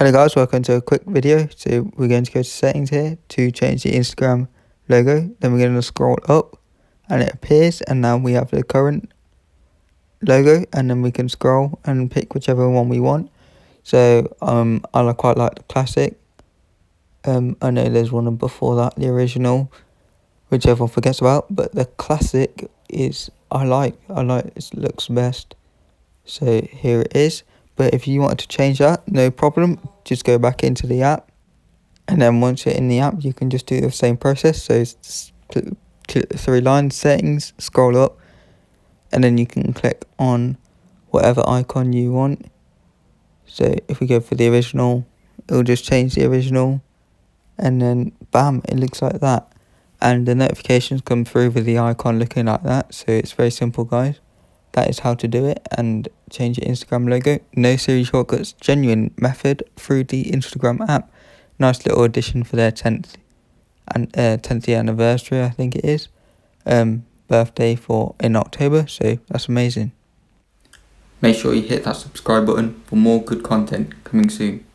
Hello guys, welcome to a quick video. So we're going to go to settings here to change the Instagram logo. Then we're going to scroll up and it appears, and now we have the current logo, and then we can scroll and pick whichever one we want. So I quite like the classic. I know there's one before that, the original, which everyone forgets about, but the classic is I like it looks best. So here it is. But if you wanted to change that, no problem, just go back into the app, and then once you're in the app you can just do the same process. So click the three lines, settings, scroll up, and then you can click on whatever icon you want. So if we go for the original, it'll just change the original, and then bam, it looks like that, and the notifications come through with the icon looking like that. So it's very simple, guys. That is how to do it and change your Instagram logo. No Siri shortcuts, genuine method through the Instagram app. Nice little addition for their 10th year anniversary, I think it is. Birthday in October, so that's amazing. Make sure you hit that subscribe button for more good content coming soon.